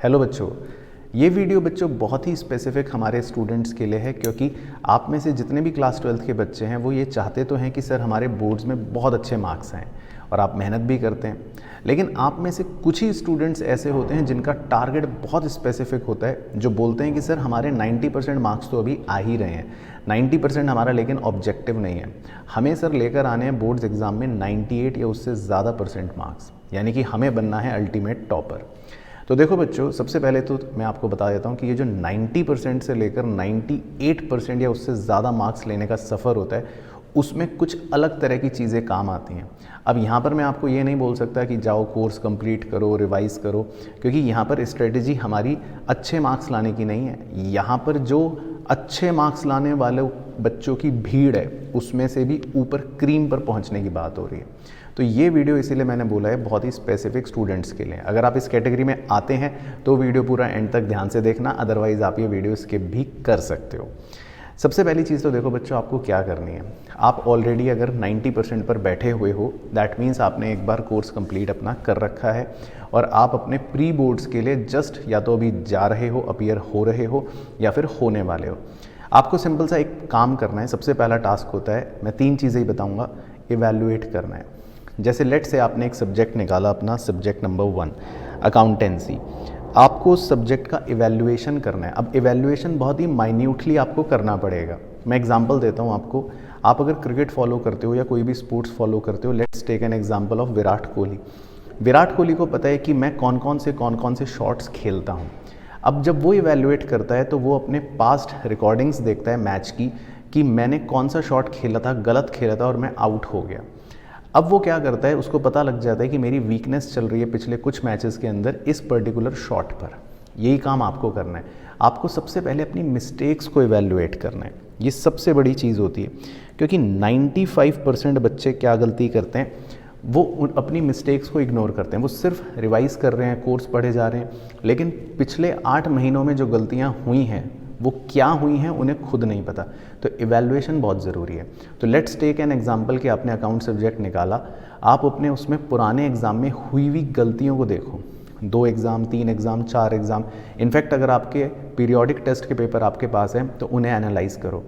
Hello बच्चों, ये video बच्चों बहुत ही स्पेसिफिक हमारे स्टूडेंट्स के लिए है क्योंकि आप में से जितने भी क्लास 12th के बच्चे हैं वो ये चाहते तो हैं कि सर हमारे बोर्ड्स में बहुत अच्छे मार्क्स आएँ और आप मेहनत भी करते हैं, लेकिन आप में से कुछ ही स्टूडेंट्स ऐसे होते हैं जिनका टारगेट बहुत स्पेसिफिक होता है, जो बोलते हैं कि सर हमारे 90% मार्क्स तो अभी आ ही रहे हैं, 90% हमारा लेकिन ऑब्जेक्टिव नहीं है, हमें सर लेकर आने हैं बोर्ड्स एग्ज़ाम में 98 या उससे ज़्यादा परसेंट मार्क्स, यानी कि हमें बनना है अल्टीमेट टॉपर। तो देखो बच्चों, सबसे पहले तो मैं आपको बता देता हूँ कि ये जो 90% से लेकर 98% या उससे ज़्यादा मार्क्स लेने का सफ़र होता है, उसमें कुछ अलग तरह की चीज़ें काम आती हैं। अब यहाँ पर मैं आपको ये नहीं बोल सकता कि जाओ कोर्स कंप्लीट करो, रिवाइज़ करो, क्योंकि यहाँ पर स्ट्रेटजी हमारी अच्छे मार्क्स लाने की नहीं है। यहाँ पर जो अच्छे मार्क्स लाने वाले बच्चों की भीड़ है, उसमें से भी ऊपर क्रीम पर पहुँचने की बात हो रही है। तो ये वीडियो इसीलिए मैंने बोला है बहुत ही स्पेसिफिक स्टूडेंट्स के लिए। अगर आप इस कैटेगरी में आते हैं तो वीडियो पूरा एंड तक ध्यान से देखना, अदरवाइज़ आप ये वीडियो स्किप भी कर सकते हो। सबसे पहली चीज़ तो देखो बच्चों, आपको क्या करनी है। आप ऑलरेडी अगर 90% पर बैठे हुए हो, दैट मीन्स आपने एक बार कोर्स कंप्लीट अपना कर रखा है और आप अपने प्री बोर्ड्स के लिए जस्ट या तो अभी जा रहे हो, अपीयर हो रहे हो या फिर होने वाले हो। आपको सिंपल सा एक काम करना है। सबसे पहला टास्क होता है, मैं 3 चीज़ें ही बताऊँगा, इवैल्यूएट करना है। जैसे लेट से आपने एक सब्जेक्ट निकाला, अपना सब्जेक्ट नंबर 1 अकाउंटेंसी, आपको उस सब्जेक्ट का इवैल्यूएशन करना है। अब इवैल्यूएशन बहुत ही माइन्यूटली आपको करना पड़ेगा। मैं एग्जांपल देता हूँ आपको। आप अगर क्रिकेट फॉलो करते हो या कोई भी स्पोर्ट्स फॉलो करते हो, let's take an example of Virat Kohli. Virat Kohli को पता है कि मैं कौन कौन से शॉट्स खेलता हूँ। अब जब वो इवैल्यूएट करता है तो वो अपने पास्ट रिकॉर्डिंग्स देखता है मैच की, कि मैंने कौन सा शॉट खेला था, गलत खेला था और मैं आउट हो गया। अब वो क्या करता है, उसको पता लग जाता है कि मेरी वीकनेस चल रही है पिछले कुछ मैचेस के अंदर इस पर्टिकुलर शॉट पर। यही काम आपको करना है। आपको सबसे पहले अपनी मिस्टेक्स को इवैल्यूएट करना है। ये सबसे बड़ी चीज़ होती है, क्योंकि 95% बच्चे क्या गलती करते हैं, वो अपनी मिस्टेक्स को इग्नोर करते हैं। वो सिर्फ रिवाइज़ कर रहे हैं, कोर्स पढ़े जा रहे हैं, लेकिन पिछले 8 महीनों में जो गलतियाँ हुई हैं वो क्या हुई हैं उन्हें खुद नहीं पता। तो इवैल्यूएशन बहुत ज़रूरी है। तो लेट्स टेक एन एग्जांपल कि आपने अकाउंट सब्जेक्ट निकाला, आप अपने उसमें पुराने एग्ज़ाम में हुई हुई गलतियों को देखो। 2 एग्ज़ाम, 3 एग्ज़ाम, 4 एग्ज़ाम, इनफैक्ट अगर आपके पीरियोडिक टेस्ट के पेपर आपके पास हैं तो उन्हें एनालाइज़ करो।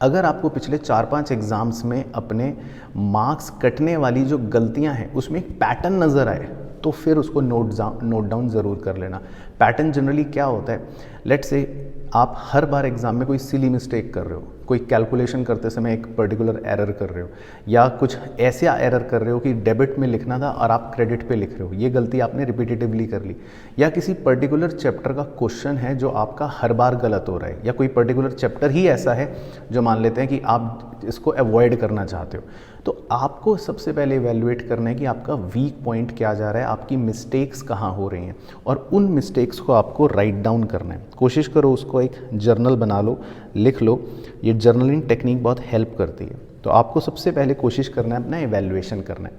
अगर आपको पिछले 4-5 एग्ज़ाम्स में अपने मार्क्स कटने वाली जो गलतियां हैं उसमें एक पैटर्न नज़र आए तो फिर उसको नोट डाउन ज़रूर कर लेना। पैटर्न जनरली क्या होता है, लेट्स से आप हर बार एग्ज़ाम में कोई सिली मिस्टेक कर रहे हो, कोई कैलकुलेशन करते समय एक पर्टिकुलर एरर कर रहे हो, या कुछ ऐसा एरर कर रहे हो कि डेबिट में लिखना था और आप क्रेडिट पे लिख रहे हो, ये गलती आपने रिपीटेटिवली कर ली, या किसी पर्टिकुलर चैप्टर का क्वेश्चन है जो आपका हर बार गलत हो रहा है, या कोई पर्टिकुलर चैप्टर ही ऐसा है जो मान लेते हैं कि आप इसको अवॉइड करना चाहते हो। तो आपको सबसे पहले इवैल्यूएट करना है कि आपका वीक पॉइंट क्या जा रहा है, आपकी मिस्टेक्स कहाँ हो रही हैं, और उन मिस्टेक्स को आपको राइट डाउन करना है। कोशिश करो उसको एक जर्नल बना लो, लिख लो। ये जर्नलिंग टेक्निक बहुत हेल्प करती है। तो आपको सबसे पहले कोशिश करना है अपना इवैल्यूएशन करना है।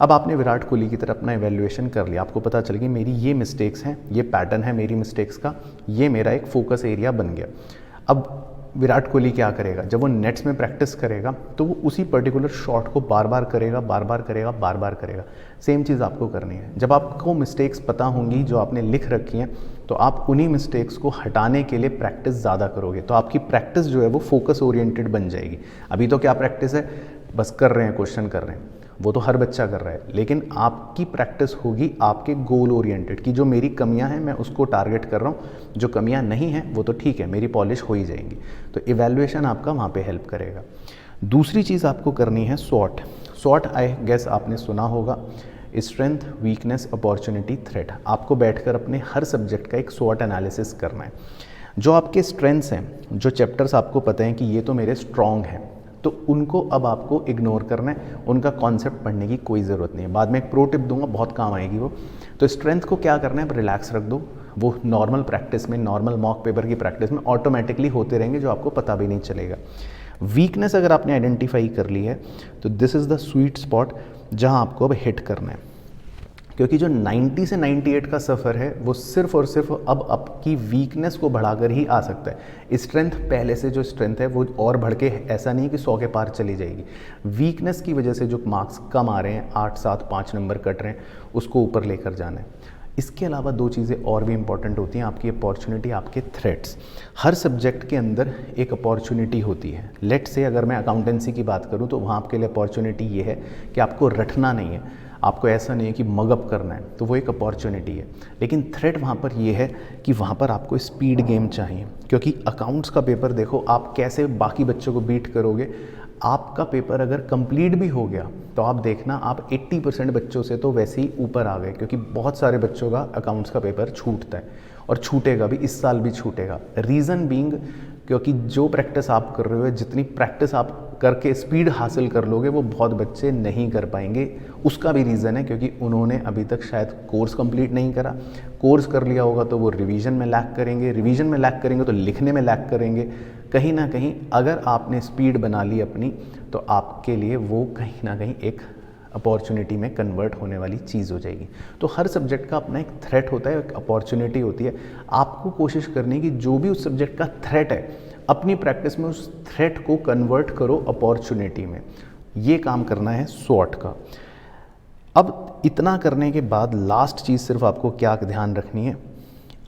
अब आपने विराट कोहली की तरह अपना इवैल्यूएशन कर लिया, आपको पता चल गई मेरी ये मिस्टेक्स हैं, ये पैटर्न है मेरी मिस्टेक्स का, ये मेरा एक फोकस एरिया बन गया। अब विराट कोहली क्या करेगा, जब वो नेट्स में प्रैक्टिस करेगा तो वो उसी पर्टिकुलर शॉट को बार बार करेगा, बार बार करेगा, बार बार करेगा। सेम चीज़ आपको करनी है। जब आपको मिस्टेक्स पता होंगी जो आपने लिख रखी हैं, तो आप उन्हीं मिस्टेक्स को हटाने के लिए प्रैक्टिस ज़्यादा करोगे, तो आपकी प्रैक्टिस जो है वो फोकस ओरिएंटेड बन जाएगी। अभी तो क्या प्रैक्टिस है, बस कर रहे हैं, क्वेश्चन कर रहे हैं, वो तो हर बच्चा कर रहा है, लेकिन आपकी प्रैक्टिस होगी आपके गोल ओरिएंटेड की जो मेरी कमियां हैं मैं उसको टारगेट कर रहा हूँ, जो कमियां नहीं हैं वो तो ठीक है, मेरी पॉलिश हो ही जाएंगी। तो इवैल्यूएशन आपका वहाँ पे हेल्प करेगा। दूसरी चीज़ आपको करनी है स्वॉट। स्वॉट आई गेस आपने सुना होगा, स्ट्रेंथ, वीकनेस, अपॉर्चुनिटी, थ्रेट। आपको बैठकर अपने हर सब्जेक्ट का एक स्वॉट एनालिसिस करना है। जो आपके स्ट्रेंथ्स हैं, जो चैप्टर्स आपको पता है कि ये तो मेरे स्ट्रॉन्ग हैं, तो उनको अब आपको इग्नोर करना है, उनका कॉन्सेप्ट पढ़ने की कोई ज़रूरत नहीं है। बाद में एक प्रो टिप दूंगा, बहुत काम आएगी वो। तो स्ट्रेंथ को क्या करना है, अब रिलैक्स रख दो, वो नॉर्मल प्रैक्टिस में, नॉर्मल मॉक पेपर की प्रैक्टिस में ऑटोमेटिकली होते रहेंगे, जो आपको पता भी नहीं चलेगा। वीकनेस अगर आपने आइडेंटिफाई कर ली है तो this is the sweet spot जहाँ आपको अब हिट करना है, क्योंकि जो 90 से 98 का सफ़र है वो सिर्फ और सिर्फ अब आपकी वीकनेस को बढ़ाकर ही आ सकता है। स्ट्रेंथ पहले से जो स्ट्रेंथ है वो और बढ़ के ऐसा नहीं कि 100 के पार चली जाएगी। वीकनेस की वजह से जो मार्क्स कम आ रहे हैं, 8, 7, 5 नंबर कट रहे हैं, उसको ऊपर लेकर जाना है। इसके अलावा दो चीज़ें और भी इंपॉर्टेंट होती हैं, आपकी अपॉर्चुनिटी, आपके थ्रेट्स। हर सब्जेक्ट के अंदर एक अपॉर्चुनिटी होती है। लेट से अगर मैं अकाउंटेंसी की बात करूं तो वहाँ आपके लिए अपॉर्चुनिटी ये है कि आपको रटना नहीं है, आपको ऐसा नहीं है कि मगअप करना है, तो वो एक अपॉर्चुनिटी है। लेकिन थ्रेट वहाँ पर ये है कि वहाँ पर आपको स्पीड गेम चाहिए, क्योंकि अकाउंट्स का पेपर देखो आप कैसे बाकी बच्चों को बीट करोगे। आपका पेपर अगर कंप्लीट भी हो गया तो आप देखना आप 80% बच्चों से तो वैसे ही ऊपर आ गए, क्योंकि बहुत सारे बच्चों का अकाउंट्स का पेपर छूटता है और छूटेगा भी, इस साल भी छूटेगा। रीज़न बीइंग क्योंकि जो प्रैक्टिस आप कर रहे हो, जितनी प्रैक्टिस आप करके स्पीड हासिल कर लोगे वो बहुत बच्चे नहीं कर पाएंगे। उसका भी रीज़न है क्योंकि उन्होंने अभी तक शायद कोर्स कंप्लीट नहीं करा। कोर्स कर लिया होगा तो वो रिवीजन में लैग करेंगे, रिवीजन में लैग करेंगे तो लिखने में लैग करेंगे। कहीं ना कहीं अगर आपने स्पीड बना ली अपनी तो आपके लिए वो कहीं ना कहीं एक अपॉर्चुनिटी में कन्वर्ट होने वाली चीज़ हो जाएगी। तो हर सब्जेक्ट का अपना एक थ्रेट होता है, एक अपॉर्चुनिटी होती है। आपको कोशिश करनी है कि जो भी उस सब्जेक्ट का थ्रेट है अपनी प्रैक्टिस में उस थ्रेट को कन्वर्ट करो अपॉर्चुनिटी में। ये काम करना है स्वॉट का। अब इतना करने के बाद लास्ट चीज़ सिर्फ आपको क्या ध्यान रखनी है,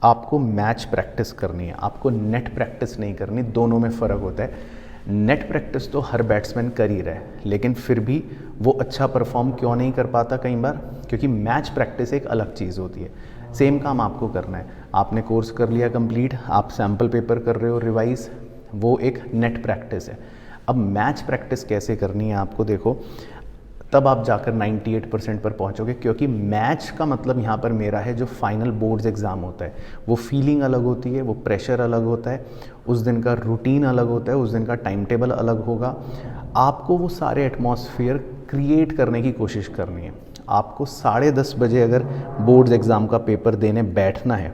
आपको मैच प्रैक्टिस करनी है, आपको नेट प्रैक्टिस नहीं करनी। दोनों में फ़र्क होता है। नेट प्रैक्टिस तो हर बैट्समैन कर ही रहा है, लेकिन फिर भी वो अच्छा परफॉर्म क्यों नहीं कर पाता कई बार, क्योंकि मैच प्रैक्टिस एक अलग चीज़ होती है। सेम काम आपको करना है। आपने कोर्स कर लिया कंप्लीट, आप सैम्पल पेपर कर रहे हो रिवाइज, वो एक नेट प्रैक्टिस है। अब मैच प्रैक्टिस कैसे करनी है आपको देखो, तब आप जाकर 98% पर पहुंचोगे, क्योंकि मैच का मतलब यहाँ पर मेरा है जो फाइनल बोर्ड्स एग्ज़ाम होता है, वो फीलिंग अलग होती है, वो प्रेशर अलग होता है, उस दिन का रूटीन अलग होता है, उस दिन का टाइम टेबल अलग होगा। आपको वो सारे एटमॉस्फेयर क्रिएट करने की कोशिश करनी है। आपको 10:30 बजे अगर बोर्ड्स एग्ज़ाम का पेपर देने बैठना है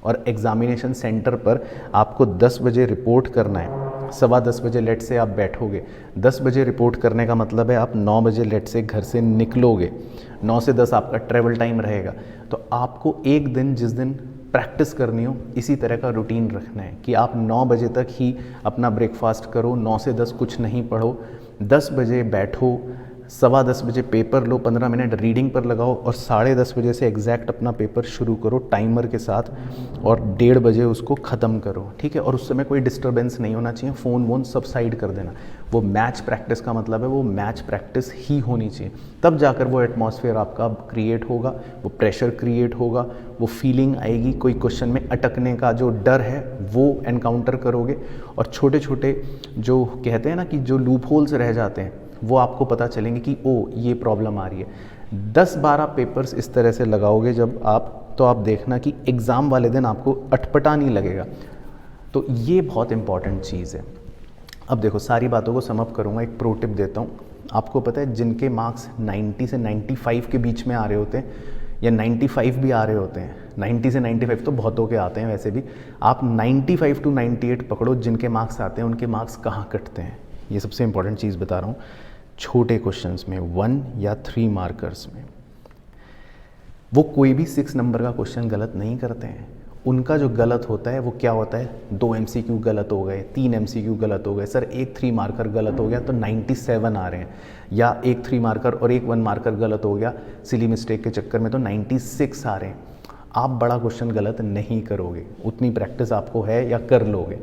और एग्ज़ामिनेशन सेंटर पर आपको 10 बजे रिपोर्ट करना है, 10:15 बजे लेट से आप बैठोगे, 10 बजे रिपोर्ट करने का मतलब है आप 9 बजे लेट से घर से निकलोगे, 9 से 10 आपका ट्रैवल टाइम रहेगा। तो आपको एक दिन जिस दिन प्रैक्टिस करनी हो इसी तरह का रूटीन रखना है कि आप 9 बजे तक ही अपना ब्रेकफास्ट करो, 9 से 10 कुछ नहीं पढ़ो, 10 बजे बैठो, 10:15 बजे पेपर लो, 15 मिनट रीडिंग पर लगाओ और 10:30 बजे से एग्जैक्ट अपना पेपर शुरू करो टाइमर के साथ और 1:30 बजे उसको ख़त्म करो, ठीक है। और उस समय कोई डिस्टर्बेंस नहीं होना चाहिए, फ़ोन वोन सब साइड कर देना। वो मैच प्रैक्टिस का मतलब है वो मैच प्रैक्टिस ही होनी चाहिए, तब जाकर वो एटमॉस्फेयर आपका क्रिएट होगा, वो प्रेशर क्रिएट होगा, वो फीलिंग आएगी, कोई क्वेश्चन में अटकने का जो डर है वो एनकाउंटर करोगे। और छोटे छोटे जो कहते हैं ना कि जो लूप होल्स रह जाते हैं वो आपको पता चलेंगे कि ओ ये प्रॉब्लम आ रही है। 10-12 पेपर्स इस तरह से लगाओगे जब आप, तो आप देखना कि एग्ज़ाम वाले दिन आपको अटपटा नहीं लगेगा। तो ये बहुत इंपॉर्टेंट चीज़ है। अब देखो सारी बातों को सम अप करूँगा, एक प्रो टिप देता हूँ। आपको पता है जिनके मार्क्स 90 से 95 के बीच में आ रहे होते हैं या 95 भी आ रहे होते हैं, 90 से 95 तो बहुतों के आते हैं वैसे भी, आप 95 to 98 पकड़ो जिनके मार्क्स आते हैं उनके मार्क्स कहाँ कटते हैं। ये सबसे इंपॉर्टेंट चीज़ बता रहा हूँ। छोटे क्वेश्चंस में 1 या 3 मार्कर्स में वो कोई भी 6 नंबर का क्वेश्चन गलत नहीं करते हैं। उनका जो गलत होता है वो क्या होता है, 2 MCQ गलत हो गए, 3 MCQ गलत हो गए, सर एक 3 मार्कर गलत हो गया तो 97 आ रहे हैं, या एक 3 मार्कर और एक 1 मार्कर गलत हो गया सिली मिस्टेक के चक्कर में तो 96 आ रहे हैं। आप बड़ा क्वेश्चन गलत नहीं करोगे, उतनी प्रैक्टिस आपको है या कर लोगे।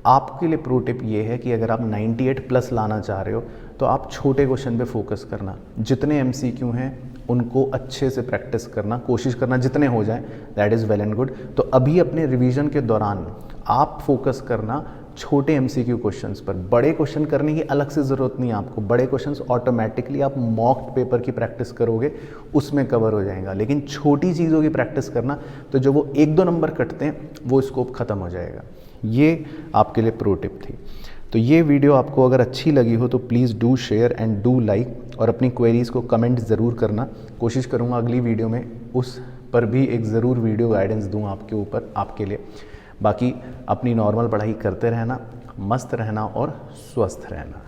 आपके लिए प्रो टिप ये है कि अगर आप 98 प्लस लाना चाह रहे हो तो आप छोटे क्वेश्चन पे फोकस करना, जितने MCQ हैं उनको अच्छे से प्रैक्टिस करना, कोशिश करना जितने हो जाएं, that is well and good. तो अभी अपने रिवीजन के दौरान आप फोकस करना छोटे MCQ क्वेश्चंस पर, बड़े क्वेश्चन करने की अलग से ज़रूरत नहीं है आपको। बड़े क्वेश्चंस ऑटोमेटिकली आप मॉक पेपर की प्रैक्टिस करोगे उसमें कवर हो जाएगा, लेकिन छोटी चीज़ों की प्रैक्टिस करना तो जो वो 1-2 नंबर कटते हैं वो स्कोप ख़त्म हो जाएगा। ये आपके लिए प्रो टिप थी। तो ये वीडियो आपको अगर अच्छी लगी हो तो please do share and do like, और अपनी क्वेरीज़ को कमेंट ज़रूर करना। कोशिश करूँगा अगली वीडियो में उस पर भी एक ज़रूर वीडियो गाइडेंस दूँ आपके ऊपर, आपके लिए। बाकी अपनी नॉर्मल पढ़ाई करते रहना, मस्त रहना और स्वस्थ रहना।